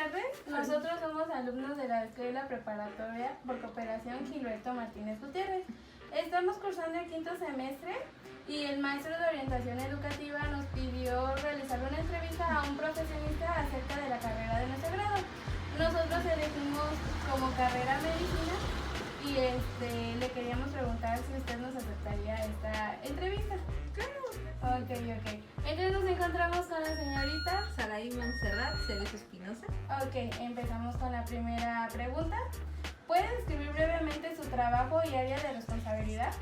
tardes. Nosotros somos alumnos de la Escuela Preparatoria por Cooperación Gilberto Martínez Gutiérrez. Estamos cursando el quinto semestre y el maestro de orientación educativa nos pidió realizar una entrevista a un profesionista acerca de la carrera de nuestro grado. Nosotros elegimos como carrera medicina y le queríamos preguntar si usted nos aceptaría esta entrevista. Claro. Ok. Entonces nos encontramos con la señorita Saraí Montserrat Ceres Espinosa. Ok, empezamos con la primera pregunta. ¿Puede describir brevemente su trabajo y área de responsabilidad?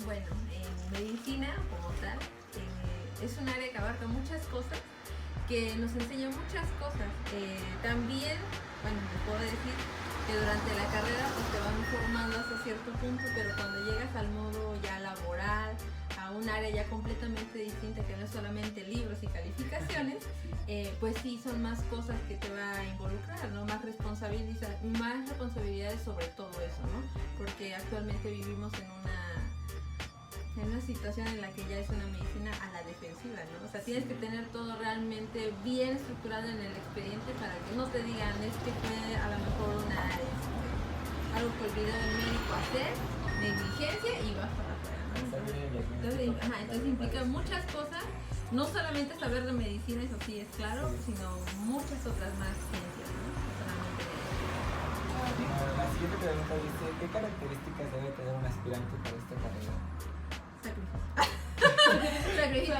Bueno, en medicina como tal es un área que abarca muchas cosas, que nos enseña muchas cosas. También, bueno, me puedo decir que durante la carrera pues te van formando hasta cierto punto, pero cuando llegas al modo ya laboral, a un área ya completamente distinta que no es solamente libros y calificaciones, pues sí son más cosas que te va a involucrar, ¿no? Más responsabilidades sobre todo eso, ¿no? Porque actualmente vivimos en una situación en la que ya es una medicina a la defensiva, ¿no? O sea, tienes que tener todo realmente bien estructurado en el expediente para que no te digan, es que fue a lo mejor algo que olvidó el médico hacer, negligencia y vas para afuera, ¿no? Entonces implica muchas cosas, no solamente saber de medicina, eso sí es claro, sino muchas otras más ciencias, ¿no? No solamente de... La siguiente pregunta dice, ¿qué características debe tener un aspirante para esta carrera? Sacrificio.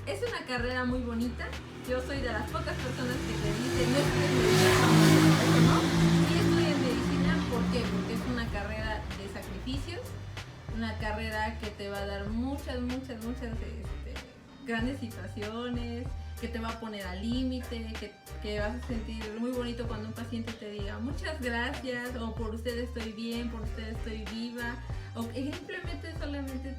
Es una carrera muy bonita. Yo soy de las pocas personas que te dicen no estudies medicina, ¿no? Sí estudies medicina, ¿por qué? Porque es una carrera de sacrificios, una carrera que te va a dar muchas grandes situaciones, que te va a poner al límite, que vas a sentir muy bonito cuando un paciente te diga muchas gracias, o por usted estoy bien, por usted estoy viva, o simplemente solamente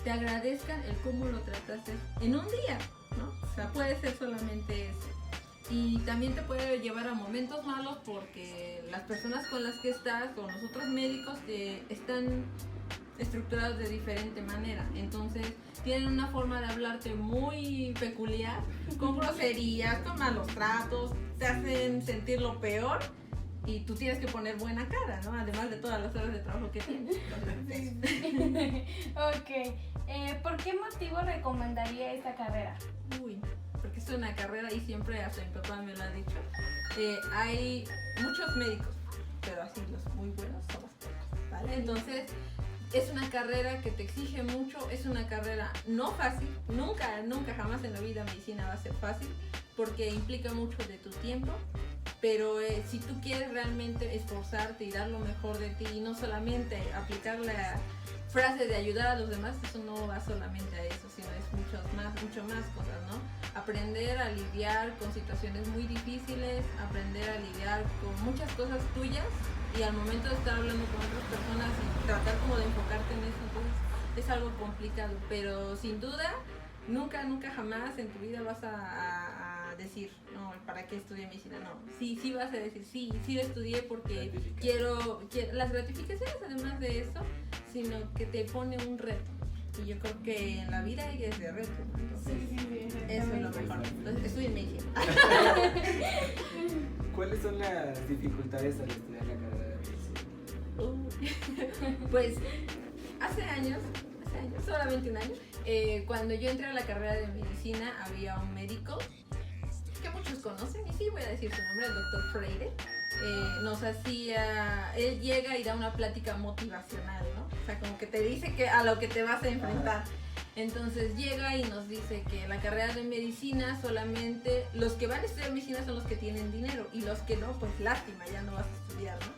te agradezcan el cómo lo trataste en un día, ¿no? O sea, puede ser solamente eso. Y también te puede llevar a momentos malos porque las personas con las que estás, con los otros médicos, están estructurados de diferente manera. Entonces, tienen una forma de hablarte muy peculiar, con groserías, con malos tratos, te hacen sentir lo peor. Y tú tienes que poner buena cara, ¿no? Además de todas las horas de trabajo que tienes. Ok. ¿Por qué motivo recomendaría esta carrera? Porque es una carrera y siempre hasta mi papá me lo ha dicho. Hay muchos médicos, pero así los muy buenos son los pocos, ¿vale? Entonces, es una carrera que te exige mucho, es una carrera no fácil, nunca jamás en la vida medicina va a ser fácil, porque implica mucho de tu tiempo. Pero si tú quieres realmente esforzarte y dar lo mejor de ti y no solamente aplicar la frase de ayudar a los demás, eso no va solamente a eso, sino es mucho más cosas, ¿no? Aprender a lidiar con situaciones muy difíciles, aprender a lidiar con muchas cosas tuyas y al momento de estar hablando con otras personas y tratar como de enfocarte en eso, entonces es algo complicado, pero sin duda nunca jamás en tu vida vas a decir, no, ¿para qué estudié medicina? No, sí vas a decir, sí lo estudié porque quiero las gratificaciones además de eso, sino que te pone un reto. Y yo creo que en la vida hay que ser reto, ¿no? Entonces, eso es lo mejor. Entonces, estudié medicina. ¿Cuáles son las dificultades al estudiar la carrera de medicina? Pues, hace años, solamente un año, cuando yo entré a la carrera de medicina, había un médico que muchos conocen, y sí voy a decir su nombre, el doctor Freire. Él llega y da una plática motivacional, ¿no? O sea, como que te dice que a lo que te vas a enfrentar. Entonces llega y nos dice que la carrera de medicina solamente los que van a estudiar medicina son los que tienen dinero, y los que no, pues lástima, ya no vas a estudiar, ¿no?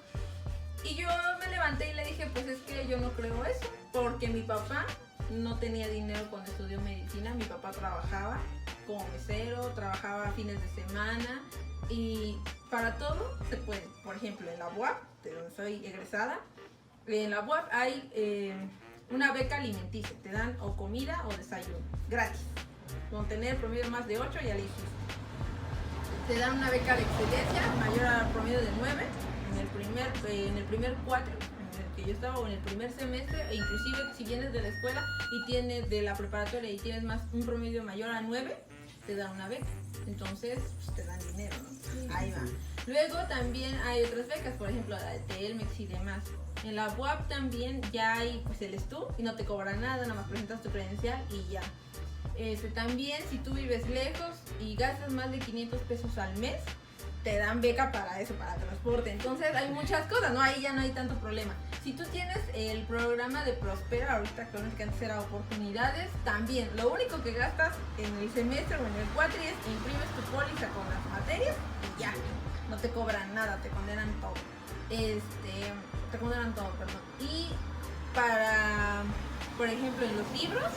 Y yo me levanté y le dije, pues es que yo no creo eso, porque mi papá no tenía dinero cuando estudió medicina. Mi papá trabajaba como mesero, trabajaba fines de semana, y para todo se puede. Por ejemplo, en la UAP, de donde soy egresada, en la UAP hay una beca alimenticia, te dan o comida o desayuno, gratis. Con tener promedio más de 8 ya le hiciste. Te dan una beca de excelencia mayor al promedio de 9 en el primer 4 en el que yo estaba, o en el primer semestre, e inclusive si vienes de la escuela y tienes de la preparatoria y tienes un promedio mayor a 9, te dan una beca. Entonces, pues, te dan dinero, ¿no? Ahí va. Luego también hay otras becas, por ejemplo, la de Telmex y demás. En la UAP también ya hay pues el STU y no te cobran nada, nada más presentas tu credencial y ya. También si tú vives lejos y gastas más de 500 pesos al mes, te dan beca para eso, para transporte. Entonces hay muchas cosas, ¿no? Ahí ya no hay tanto problema. Si tú tienes el programa de Prospera, ahorita que antes era Oportunidades, también lo único que gastas en el semestre o en el cuatri es imprimes tu póliza con las materias y ya. No te cobran nada, te condenan todo. Te condenan todo, perdón. Y para, por ejemplo, en los libros,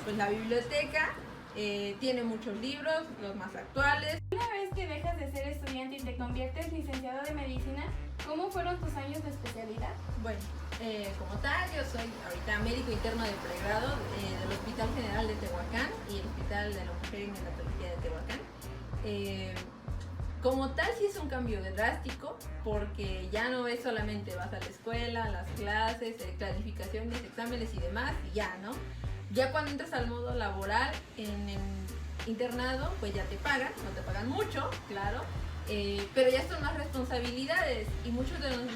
pues la biblioteca tiene muchos libros, los más actuales. Una vez que dejas de ser estudiante y te conviertes licenciado de medicina, ¿cómo fueron tus años de especialidad? Bueno, como tal, yo soy ahorita médico interno de pregrado del Hospital General de Tehuacán y el Hospital de la Mujer y Neonatología de Tehuacán. Como tal, sí es un cambio drástico, porque ya no es solamente vas a la escuela, las clases, clasificaciones, exámenes y demás, y ya, ¿no? Ya cuando entras al modo laboral en el internado, pues ya te pagan, no te pagan mucho, claro, pero ya son más responsabilidades y muchos de los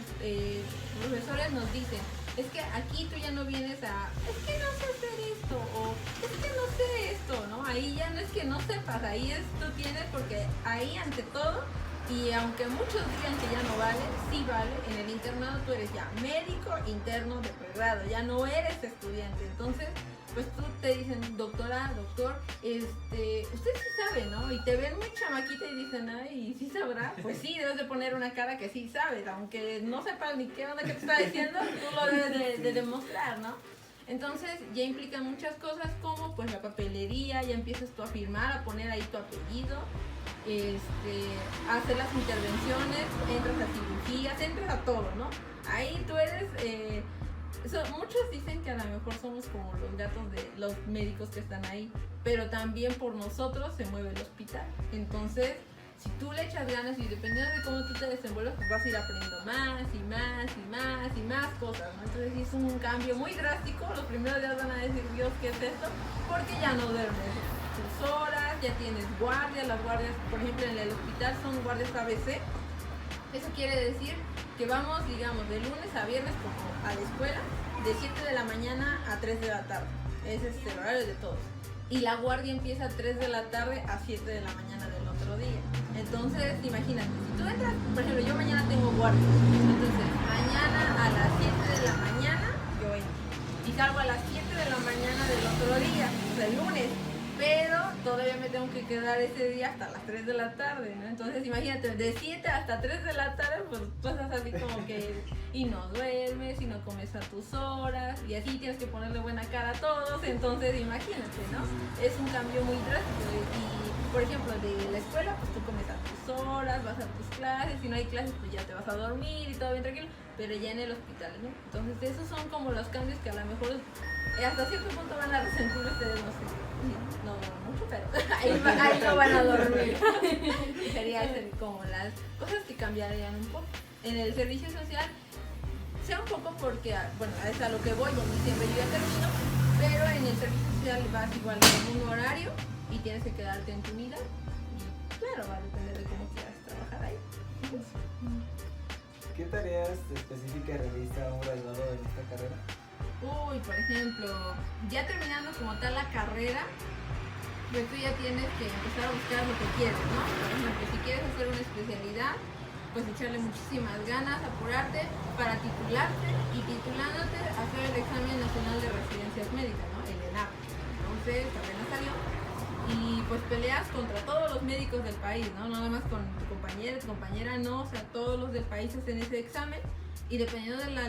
profesores nos dicen, es que aquí tú ya no vienes a, es que no sé hacer esto, o es que no sé esto, ¿no? Ahí ya no es que no sepas, ahí es tú tienes, porque ahí ante todo, y aunque muchos digan que ya no vale, sí vale, en el internado tú eres ya médico interno de pregrado, ya no eres estudiante, entonces pues tú te dicen, doctora, doctor, usted sí sabe, ¿no? Y te ven muy chamaquita y dicen, ay, ¿sí sabrá? Pues sí, debes de poner una cara que sí sabes, aunque no sepas ni qué onda que te está diciendo, tú lo debes de demostrar, ¿no? Entonces ya implican muchas cosas como pues la papelería, ya empiezas tú a firmar, a poner ahí tu apellido, a hacer las intervenciones, entras a cirugías, entras a todo, ¿no? Ahí tú eres... muchos dicen que a lo mejor somos como los gatos de los médicos que están ahí, pero también por nosotros se mueve el hospital. Entonces, si tú le echas ganas y dependiendo de cómo tú te desenvuelves, pues vas a ir aprendiendo más y más y más y más cosas, ¿no? Entonces es un cambio muy drástico. Los primeros días van a decir, Dios, ¿qué es esto? Porque ya no duermes tus horas, ya tienes guardias. Las guardias, por ejemplo, en el hospital son guardias ABC. Eso quiere decir que vamos, digamos, de lunes a viernes como a la escuela, de 7 de la mañana a 3 de la tarde. Ese es el horario de todos. Y la guardia empieza a 3 de la tarde a 7 de la mañana del otro día. Entonces, imagínate, si tú entras, por ejemplo, yo mañana tengo guardia. Entonces, mañana a las 7 de la mañana yo entro. Y salgo a las 7 de la mañana del otro día, o sea, el lunes. Pero todavía me tengo que quedar ese día hasta las 3 de la tarde, ¿no? Entonces imagínate, de 7 hasta 3 de la tarde, pues tú estás así como que... Y no duermes, y no comes a tus horas, y así tienes que ponerle buena cara a todos, entonces imagínate, ¿no? Es un cambio muy drástico. Y, por ejemplo, de la escuela, pues tú comes a tus horas, vas a tus clases, si no hay clases, pues ya te vas a dormir y todo bien tranquilo, pero ya en el hospital, ¿no? Entonces esos son como los cambios que a lo mejor hasta cierto punto van a resentir ustedes, no sé. No mucho, pero ahí no van a dormir. Sería como las cosas que cambiarían un poco. En el servicio social, sea un poco porque, bueno, es a lo que voy, en diciembre yo ya termino, pero en el servicio social vas igual con un horario y tienes que quedarte en tu unidad. Y claro, va a depender de cómo quieras trabajar ahí. ¿Qué tareas específicas realiza un graduado en esta carrera? Uy, por ejemplo, ya terminando como tal la carrera, pues tú ya tienes que empezar a buscar lo que quieres, ¿no? Por ejemplo, si quieres hacer una especialidad, pues echarle muchísimas ganas, apurarte para titularte y titulándote hacer el examen nacional de residencias médicas, ¿no? El ENAP. Entonces, apenas salió y pues peleas contra todos los médicos del país, ¿no? No nada más con tu compañera no, o sea, todos los del país hacen ese examen y dependiendo de la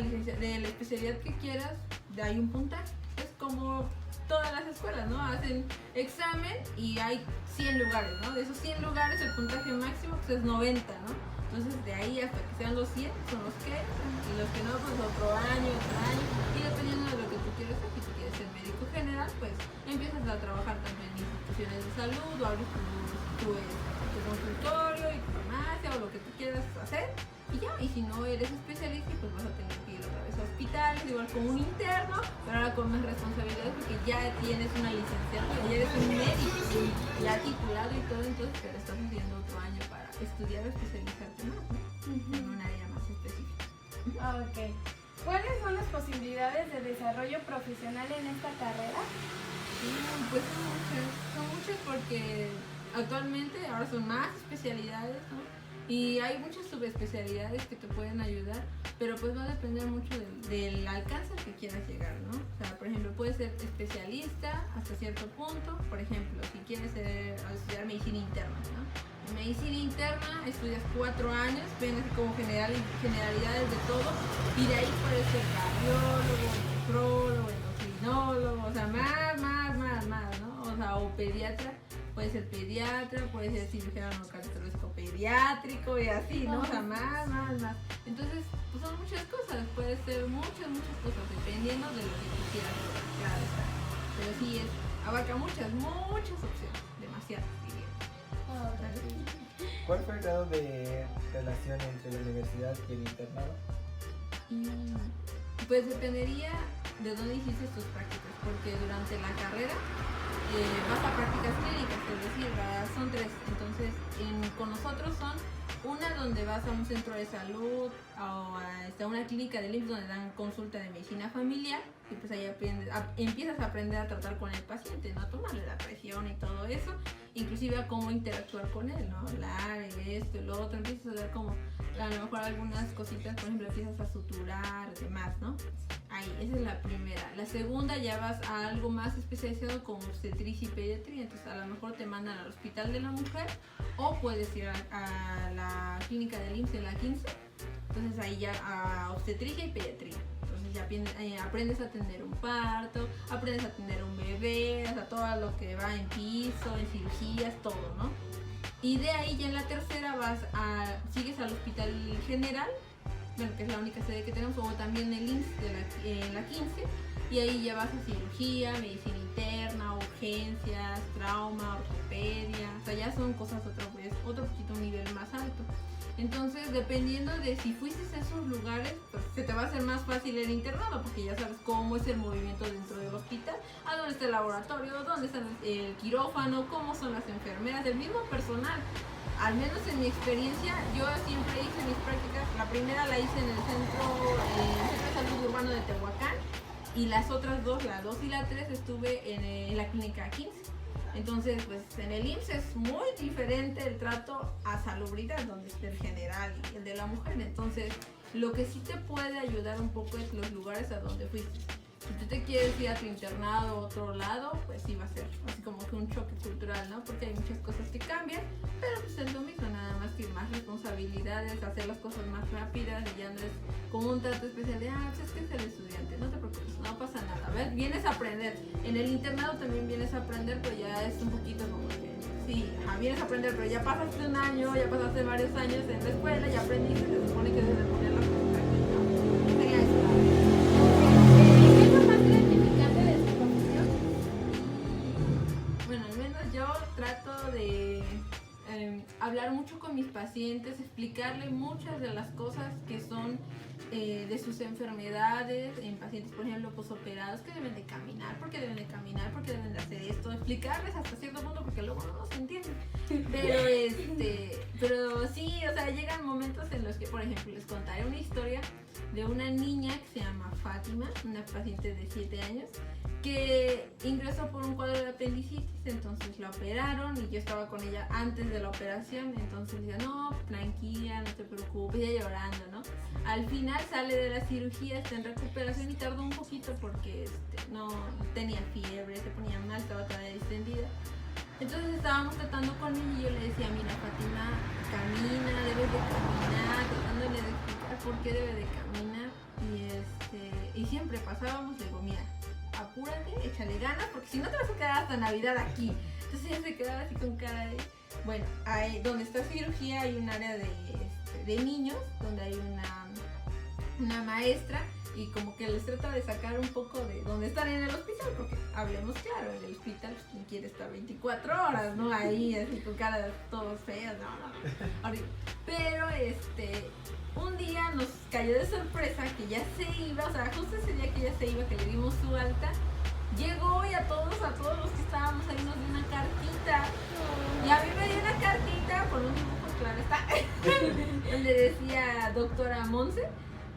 especialidad que quieras, de ahí un puntaje. Es como todas las escuelas, ¿no? Hacen examen y hay 100 lugares, ¿no? De esos 100 lugares el puntaje máximo pues es 90, ¿no? Entonces de ahí hasta que sean los 100 son los que entran y los que no pues otro año y dependiendo de lo que tú quieres hacer, si tú quieres ser médico general pues empiezas a trabajar también en instituciones de salud o abres tu consultorio y tu farmacia o lo que tú quieras hacer y ya, y si no eres especialista pues vas a tener que ir otra vez a hospitales, igual como un interno, pero ahora con más responsabilidades porque ya tienes una licenciatura, ya eres un médico ya titulado y todo, entonces te estás haciendo otro año para estudiar o especializarte más, ¿no? En un área más específica. Ok. ¿Cuáles son las posibilidades de desarrollo profesional en esta carrera? Pues son muchas porque actualmente ahora son más especialidades, ¿no? Y hay muchas subespecialidades que te pueden ayudar, pero pues va a depender mucho del alcance al que quieras llegar, ¿no? O sea, por ejemplo, puedes ser especialista hasta cierto punto, por ejemplo, si quieres estudiar medicina interna, ¿no? En medicina interna estudias 4 años, ven así como generalidades de todo, y de ahí puedes ser cardiólogo, nefrólogo, endocrinólogo, o sea, más, ¿no? O sea, o pediatra. Puede ser pediatra, puede ser cirujano cardiológico pediátrico y así, ¿no? O sea, más. Entonces, pues son muchas cosas, puede ser muchas cosas, dependiendo de lo que tú quieras lograr, claro está. Pero sí, abarca muchas opciones, demasiadas, diría. ¿Cuál fue el grado de relación entre la universidad y el internado? Pues dependería de dónde hiciste tus prácticas, porque durante la carrera vas a prácticas clínicas, es decir, son 3. Entonces, con nosotros son una donde vas a un centro de salud o a una clínica del IMSS donde dan consulta de medicina familiar y pues ahí empiezas a aprender a tratar con el paciente, ¿no? A tomarle la presión y todo eso, inclusive a cómo interactuar con él, ¿no? Hablar, esto, lo otro, empiezas a dar como a lo mejor algunas cositas, por ejemplo, empiezas a suturar, demás, ¿no? Ahí, esa es la primera. La segunda ya vas a algo más especializado como obstetricia y pediatría, entonces a lo mejor te mandan al hospital de la mujer o puedes ir a la clínica del IMSS en la 15, entonces ahí ya a obstetricia y pediatría. Entonces ya aprendes a atender un parto, aprendes a atender un bebé, o sea, todo lo que va en piso, en cirugías, todo, ¿no? Y de ahí ya en la tercera sigues al hospital general, bueno, que es la única sede que tenemos, o también el IMSS en la 15, y ahí ya vas a cirugía, medicina interna, urgencias, trauma, ortopedia, o sea, ya son cosas otro poquito un nivel más alto. Entonces, dependiendo de si fuiste a esos lugares, pues se te va a hacer más fácil el internado, porque ya sabes cómo es el movimiento dentro del hospital, a dónde está el laboratorio, dónde está el quirófano, cómo son las enfermeras, el mismo personal. Al menos en mi experiencia, yo siempre hice mis prácticas. La primera la hice en el Centro de Salud Urbano de Tehuacán, y las otras 2, la 2 y la 3, estuve en la clínica 15. Entonces, pues en el IMSS es muy diferente el trato a salubridad, donde está el general y el de la mujer. Entonces, lo que sí te puede ayudar un poco es los lugares a donde fuiste. Si tú te quieres ir a tu internado a otro lado, pues sí va a ser así como que un choque cultural, ¿no? Porque hay muchas cosas que cambian, pero pues es lo mismo, nada más que más responsabilidades, hacer las cosas más rápidas, y ya no es como un trato especial de, pues es que es el estudiante, no te preocupes, no pasa nada, ¿ves? Vienes a aprender. En el internado también vienes a aprender, pero ya es un poquito como que, sí, vienes a aprender, pero ya pasaste un año, ya pasaste varios años en la escuela, ya aprendiste, se supone que debes de poner las cosas en práctica. Tenga eso. Trato de hablar mucho con mis pacientes, explicarle muchas de las cosas que son de sus enfermedades en pacientes, por ejemplo, posoperados, que deben de caminar, porque deben de hacer esto, explicarles hasta cierto punto, porque luego no se entienden. Pero sí, o sea, llegan momentos en los que, por ejemplo, les contaré una historia de una niña que se llama Fátima, una paciente de 7 años, que ingresó por un cuadro de apendicitis. Entonces la operaron y yo estaba con ella antes de la operación, entonces decía, no, tranquila, no te preocupes, ella llorando, ¿no? Al final sale de la cirugía, está en recuperación y tardó un poquito porque no tenía fiebre, se ponía mal, estaba todavía distendida. Entonces estábamos tratando con ella y yo le decía, mira Fátima, camina, debes de caminar, tratándole de explicar por qué debe de caminar, y siempre pasábamos, le digo, mira, apúrate, échale ganas, porque si no te vas a quedar hasta Navidad aquí. Entonces ella se quedaba así con cara de, bueno, donde está cirugía hay un área de niños, donde hay una maestra, y como que les trata de sacar un poco de donde están en el hospital, porque hablemos claro, en el hospital, pues, quien quiere estar 24 horas, ¿no? Ahí, así con cara de todos feos, no, horrible. Pero un día nos cayó de sorpresa que ya se iba, o sea, justo ese día que ya se iba, que le dimos su alta, llegó y a todos los que estábamos ahí nos dio una cartita. Y a mí me dio una cartita con un dibujo, claro está, donde decía doctora Monse.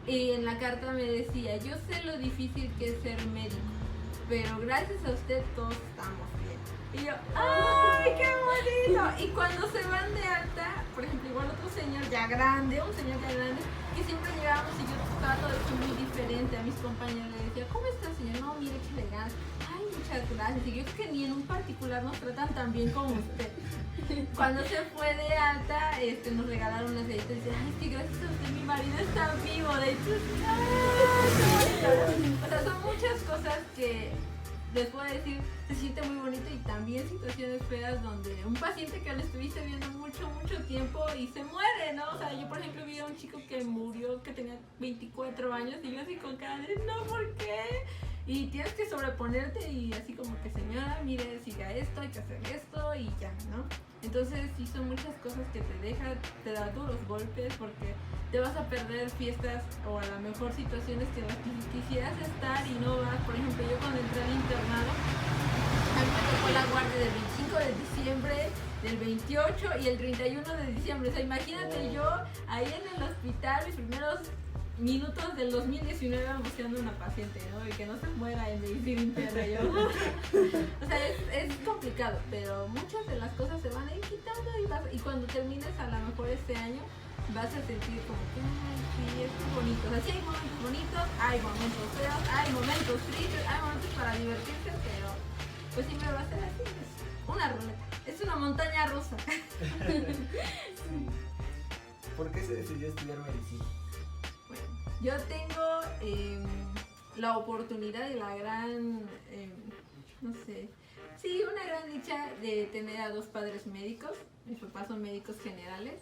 Y en la carta me decía, yo sé lo difícil que es ser médico, pero gracias a usted todos estamos bien. Y yo, ¡ay, qué bonito! Y cuando se van de alta, por ejemplo, igual otro señor ya grande, un señor ya grande, que siempre llegábamos y yo estaba todo esto muy diferente a mis compañeros, le decía, ¿cómo está, señor? No, mire, qué elegante. Ay, muchas gracias. Y yo creo que ni en un particular nos tratan tan bien como usted. Cuando se fue de alta, nos regalaron unas galletas y dice, ay, es que gracias a usted mi marido está vivo. De hecho, ¡ay, qué bonito! O sea, son muchas cosas que les puedo decir, se siente muy bonito, y también situaciones feas donde un paciente que lo estuviste viendo mucho tiempo y se muere, ¿no? O sea, yo por ejemplo vi a un chico que murió, que tenía 24 años, y yo así con cara de, no, ¿por qué? Y tienes que sobreponerte y así como que, señora, mire, siga esto, hay que hacer esto y ya, ¿no? Entonces sí son muchas cosas que te da duros golpes, porque te vas a perder fiestas o a lo mejor situaciones que en las que quisieras estar y no vas. Por ejemplo, yo cuando entré al internado, a mí me tocó la guardia del 25 de diciembre, del 28 y el 31 de diciembre. O sea, imagínate yo ahí en el hospital, mis primeros minutos del 2019 buscando una paciente, ¿no? Y que no se muera en medicina interna. Yo. O sea, es complicado, pero muchas de las cosas se van a ir quitando y cuando termines a lo mejor este año vas a sentir como que, ay, sí, esto es bonito. O sea, sí hay momentos bonitos, hay momentos feos, hay momentos tristes, hay momentos para divertirse, pero pues siempre va a ser así, es una ruleta, es una montaña rusa. Sí. ¿Por qué se decidió estudiar medicina? Bueno, yo tengo la oportunidad y la gran, no sé, sí, una gran dicha de tener a dos padres médicos. Mis papás son médicos generales.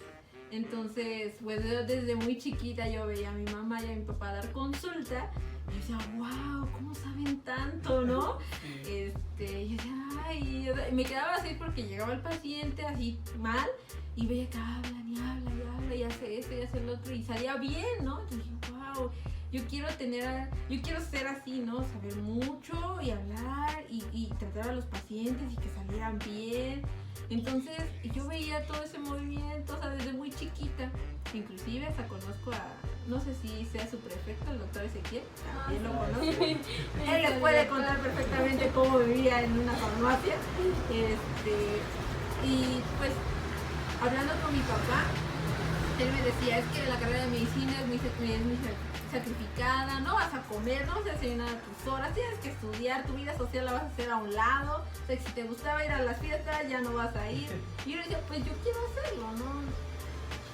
Entonces, pues yo desde muy chiquita yo veía a mi mamá y a mi papá dar consulta y yo decía, wow, ¿cómo saben tanto, no? Y yo decía, ay, y me quedaba así porque llegaba el paciente así mal y veía que hablan y habla y habla y hace esto y hace lo otro y salía bien, ¿no? Entonces dije, wow, yo quiero ser así, ¿no? Saber mucho y hablar y tratar a los pacientes y que salieran bien. Entonces yo veía todo ese movimiento, o sea, desde muy chiquita. Inclusive hasta conozco a, no sé si sea su prefecto, el doctor Ezequiel, también lo conozco. Él les puede contar perfectamente cómo vivía en una farmacia. Y pues, hablando con mi papá, él me decía, es que la carrera de medicina es muy sacrificada, no vas a comer, no vas a desayunar a tus horas, tienes que estudiar, tu vida social la vas a hacer a un lado, o sea, si te gustaba ir a las fiestas ya no vas a ir. Y yo le decía, pues yo quiero hacerlo, ¿no?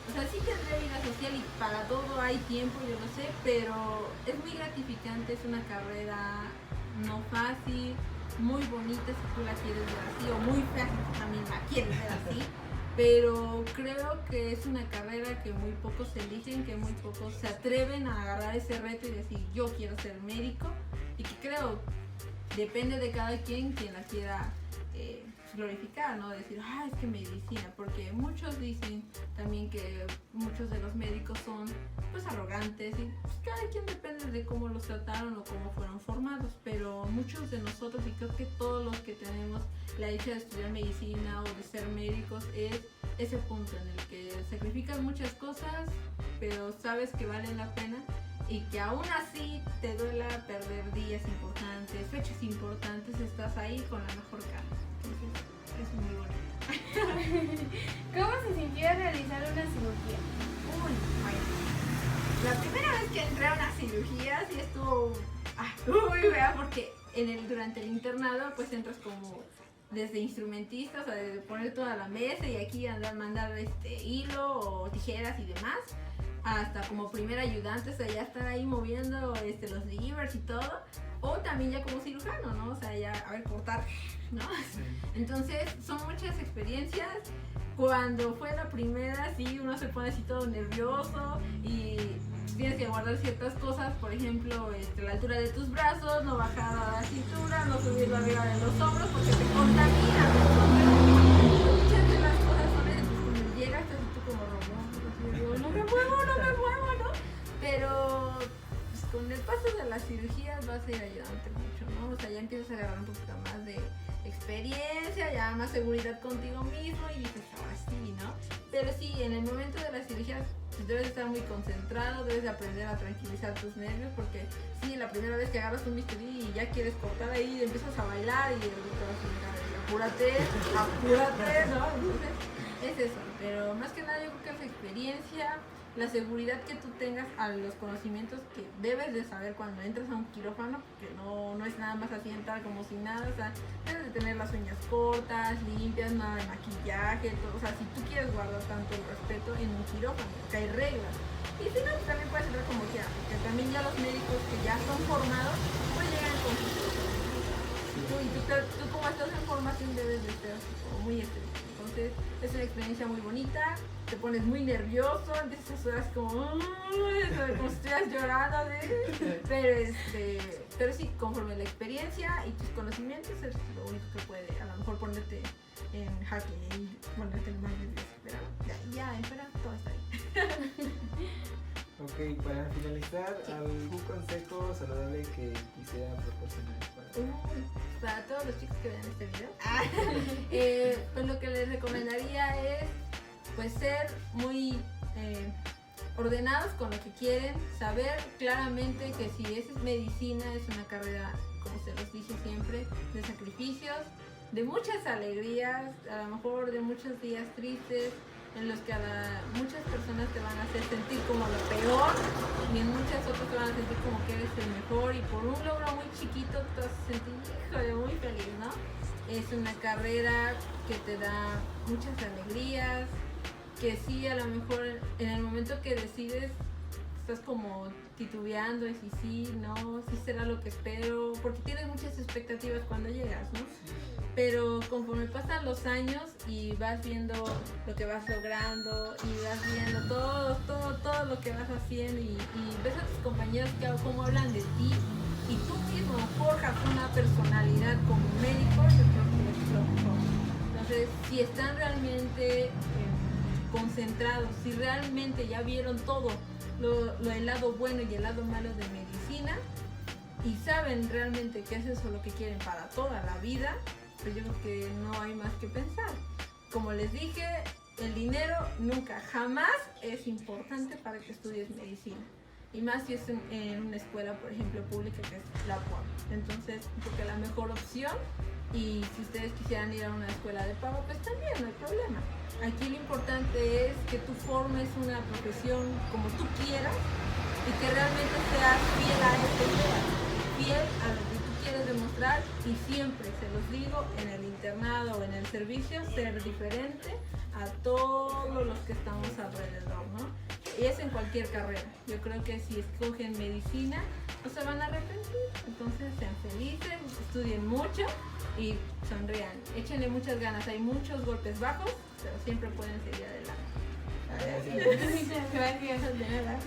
O sea, sí tendré vida social y para todo hay tiempo, yo lo sé, pero es muy gratificante, es una carrera no fácil, muy bonita si tú la quieres ver así, o muy fea si tú también la quieres ver así. Pero creo que es una carrera que muy pocos eligen, que muy pocos se atreven a agarrar ese reto y decir yo quiero ser médico, y que creo depende de cada quien la quiera glorificar, ¿no? Decir, es que medicina, porque muchos dicen también que muchos de los médicos son pues arrogantes y pues, cada quien depende de cómo los trataron o cómo fueron formados, pero muchos de nosotros, y creo que todos los que tenemos la dicha de estudiar medicina o de ser médicos, es ese punto en el que sacrifican muchas cosas, pero sabes que valen la pena y que aún así te duela perder días importantes, fechas importantes, estás ahí con la mejor cara. Entonces, es muy bonito. ¿Cómo se sintió realizar una cirugía? Uy, bueno. La primera vez que entré a una cirugía sí estuvo muy fea, porque durante el internado pues entras como desde instrumentista, o sea, desde poner toda la mesa y aquí mandar hilo o tijeras y demás, hasta como primer ayudante, o sea, ya estar ahí moviendo los levers y todo, o también ya como cirujano, ¿no? O sea, ya, a ver, cortar, ¿no? Entonces, son muchas experiencias. Cuando fue la primera, sí, uno se pone así todo nervioso y tienes que guardar ciertas cosas, por ejemplo, la altura de tus brazos, no bajar a la cintura, no subirlo arriba de los hombros porque te contaminan. Muchas de las cosas son esas, cuando llegas así tú como robot, no me muevo, Pero pues, con el paso de las cirugías vas a ir ayudándote mucho, ¿no? O sea, ya empiezas a agarrar un poquito más de experiencia, ya más seguridad contigo mismo y dices, ahora sí, ¿no? Pero sí, en el momento de las cirugías pues, debes estar muy concentrado, debes de aprender a tranquilizar tus nervios, porque sí, la primera vez que agarras un bisturí y ya quieres cortar ahí, empiezas a bailar y el doctor va a decir, apúrate, ¿no? Entonces, es eso, pero más que nada yo creo que es la experiencia, la seguridad que tú tengas a los conocimientos que debes de saber cuando entras a un quirófano, que no es nada más así entrar como si nada, o sea, debes de tener las uñas cortas, limpias, nada de maquillaje, todo, o sea, si tú quieres guardar tanto el respeto en un quirófano, que hay reglas. Y si no, también puedes entrar como quieras, porque también ya los médicos que ya son formados, pues llegan con sus cosas. Y tú como estás en formación debes de ser así como muy estricto. Entonces es una experiencia muy bonita, te pones muy nervioso, empiezas a sudar así como si estuvieras llorando, pero sí, conforme la experiencia y tus conocimientos es lo único que puede a lo mejor ponerte en jaque y ponerte más nervioso, pero ya, en fuera todo está ahí. Ok, para finalizar, ¿algún consejo saludable que quisiera proporcionar Para todos los chicos que vean este video? Pues lo que les recomendaría es pues ser muy ordenados con lo que quieren, saber claramente que si es medicina es una carrera, como se los dije siempre, de sacrificios, de muchas alegrías, a lo mejor de muchos días tristes, en los que muchas personas te van a hacer sentir como lo peor y en muchas otras te van a sentir como que eres el mejor y por un logro muy chiquito te vas a sentir, híjole, muy feliz, ¿no? Es una carrera que te da muchas alegrías, que sí, a lo mejor en el momento que decides estás como titubeando y si sí, no, si será lo que espero, porque tienes muchas expectativas cuando llegas, ¿no? Pero conforme pasan los años y vas viendo lo que vas logrando y vas viendo todo lo que vas haciendo y ves a tus compañeros que cómo hablan de ti y tú mismo forjas una personalidad como médico, yo creo que es lo mejor. Entonces, si están realmente concentrados, si realmente ya vieron todo el lado bueno y el lado malo de medicina y saben realmente que es eso lo que quieren para toda la vida, pues yo creo que no hay más que pensar. Como les dije, el dinero nunca, jamás es importante para que estudies medicina. Y más si es en una escuela, por ejemplo, pública, que es la UAM. Entonces, porque la mejor opción, y si ustedes quisieran ir a una escuela de pago, pues también no hay problema. Aquí lo importante es que tú formes una profesión como tú quieras y que realmente seas fiel a esta idea, fiel a lo que tú quieres demostrar y siempre, se los digo, en el internado o en el servicio, ser diferente a todos los que estamos alrededor, ¿no? Y es en cualquier carrera. Yo creo que si escogen medicina, no se van a arrepentir. Entonces sean felices, estudien mucho y sonrían. Échenle muchas ganas. Hay muchos golpes bajos, pero siempre pueden seguir adelante. Muchas gracias. De nada.